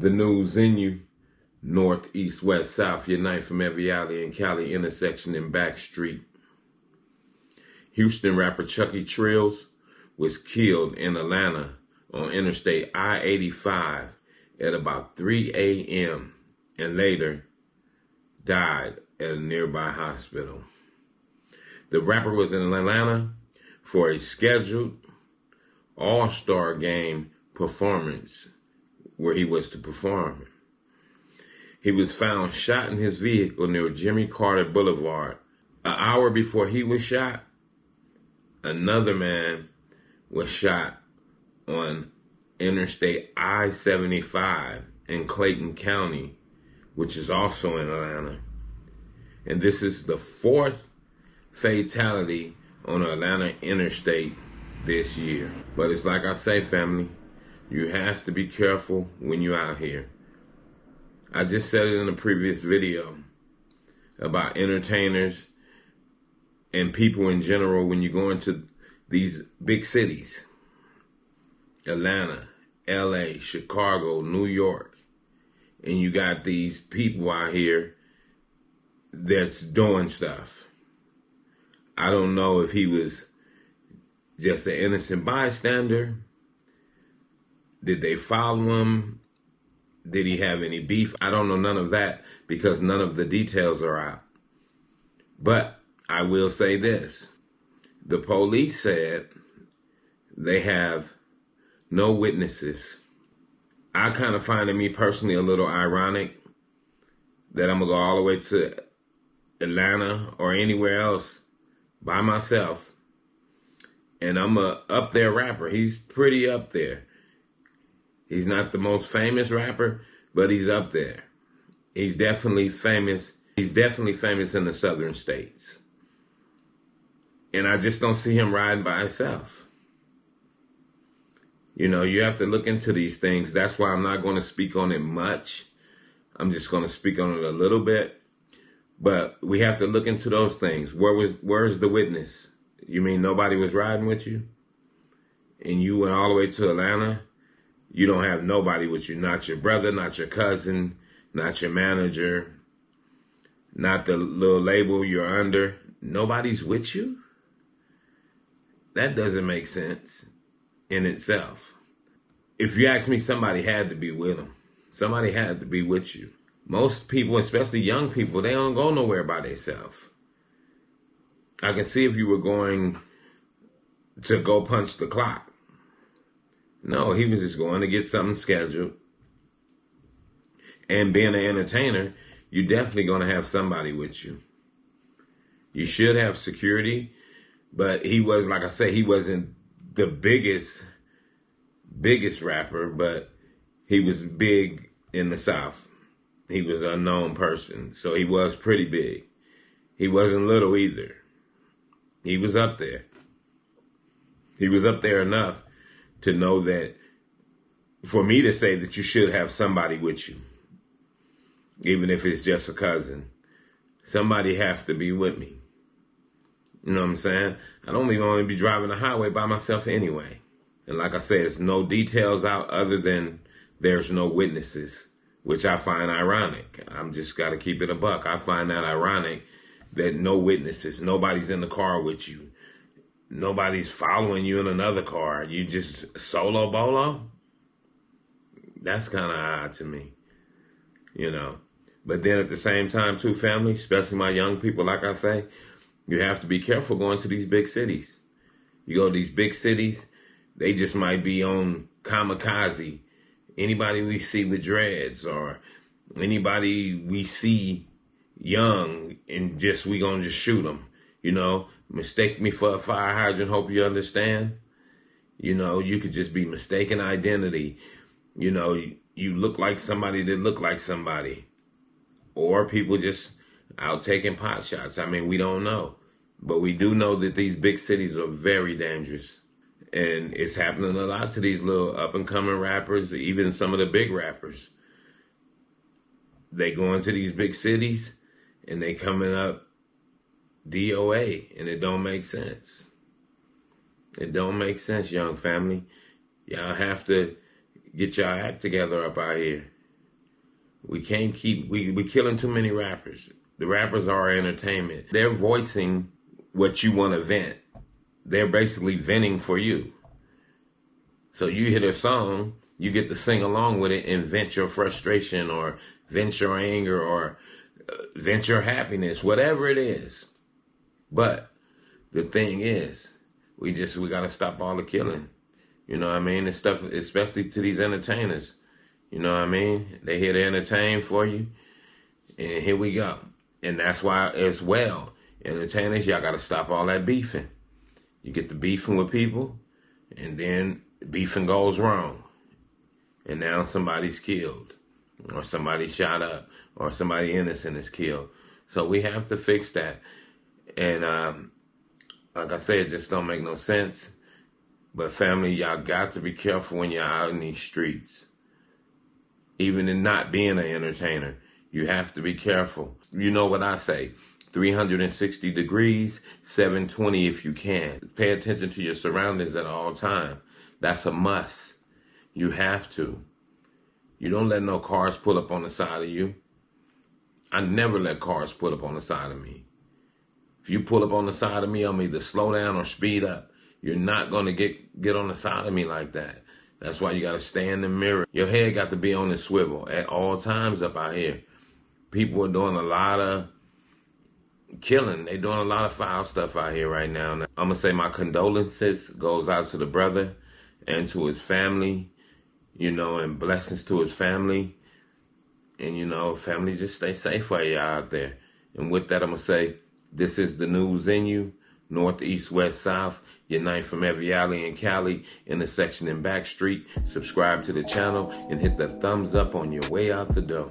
The news in you, north, east, west, south, unite from every alley and Cali intersection and back street. Houston rapper Chucky Trill was killed in Atlanta on interstate I-85 at about 3 a.m. and later died at a nearby hospital. The rapper was in Atlanta for a scheduled all-star game performance where he was to perform. He was found shot in his vehicle near Jimmy Carter Boulevard. An hour before he was shot, another man was shot on interstate I-75 in Clayton County, which is also in Atlanta. And this is the fourth fatality on the Atlanta interstate this year. But it's like I say, family, you have to be careful when you're out here. I just said it in a previous video about entertainers and people in general when you go into these big cities, Atlanta, LA, Chicago, New York, and you got these people out here that's doing stuff. I don't know if he was just an innocent bystander. Did they follow him? Did he have any beef? I don't know none of that because none of the details are out. But I will say this. The police said they have no witnesses. I kind of find it, me personally, a little ironic that I'm going to go all the way to Atlanta or anywhere else by myself. And I'm a up there rapper. He's pretty up there. He's not the most famous rapper, but he's up there. He's definitely famous. He's definitely famous in the southern states. And I just don't see him riding by himself. You know, you have to look into these things. That's why I'm not going to speak on it much. I'm just going to speak on it a little bit. But we have to look into those things. Where's the witness? You mean nobody was riding with you? And you went all the way to Atlanta? You don't have nobody with you, not your brother, not your cousin, not your manager, not the little label you're under. Nobody's with you? That doesn't make sense in itself. If you ask me, somebody had to be with him. Somebody had to be with you. Most people, especially young people, they don't go nowhere by themselves. I can see if you were going to go punch the clock. No, he was just going to get something scheduled. And being an entertainer, you're definitely going to have somebody with you. You should have security, but he was, like I said, he wasn't the biggest rapper, but he was big in the South. He was a known person, so he was pretty big. He wasn't little either. He was up there. He was up there enough to know that, for me to say that you should have somebody with you, even if it's just a cousin. Somebody has to be with me. You know what I'm saying? I don't even want to be driving the highway by myself anyway. And like I said, there's no details out other than there's no witnesses, which I find ironic. I'm just got to keep it a buck. I find that ironic that no witnesses, nobody's in the car with you. Nobody's following you in another car. You just solo bolo? That's kind of odd to me, you know. But then at the same time, too, family, especially my young people, like I say, you have to be careful going to these big cities. You go to these big cities, they just might be on kamikaze. Anybody we see with dreads or anybody we see young and just we gonna just shoot them, you know. Mistake me for a fire hydrant, hope you understand. You know, you could just be mistaken identity. You know, you look like somebody that look like somebody. Or people just out taking pot shots. I mean, we don't know. But we do know that these big cities are very dangerous. And it's happening a lot to these little up-and-coming rappers, even some of the big rappers. They go into these big cities and they coming up DOA, and it don't make sense. It don't make sense, young family. Y'all have to get y'all act together up out here. We can't keep, we killing too many rappers. The rappers are entertainment. They're voicing what you want to vent. They're basically venting for you. So you hear their song, you get to sing along with it and vent your frustration or vent your anger or vent your happiness, whatever it is. But the thing is, we got to stop all the killing. You know what I mean? This stuff, especially to these entertainers. You know what I mean? They here to entertain for you. And here we go. And that's why as well, entertainers, y'all got to stop all that beefing. You get to beefing with people, and then beefing goes wrong. And now somebody's killed, or somebody's shot up, or somebody innocent is killed. So we have to fix that. And like I said, it just don't make no sense. But family, y'all got to be careful when you're out in these streets. Even in not being an entertainer, you have to be careful. You know what I say, 360 degrees, 720 if you can. Pay attention to your surroundings at all times. That's a must. You have to. You don't let no cars pull up on the side of you. I never let cars pull up on the side of me. If you pull up on the side of me, I'm either slow down or speed up. You're not going to get on the side of me like that. That's why you got to stay in the mirror. Your head got to be on the swivel at all times up out here. People are doing a lot of killing. They're doing a lot of foul stuff out here right now. I'm going to say my condolences goes out to the brother and to his family, you know, and blessings to his family. And, you know, family, just stay safe while you're out there. And with that, I'm going to say, this is the news in you. North, east, west, south, unite from every alley in Cali, intersection in Backstreet. Subscribe to the channel and hit the thumbs up on your way out the door.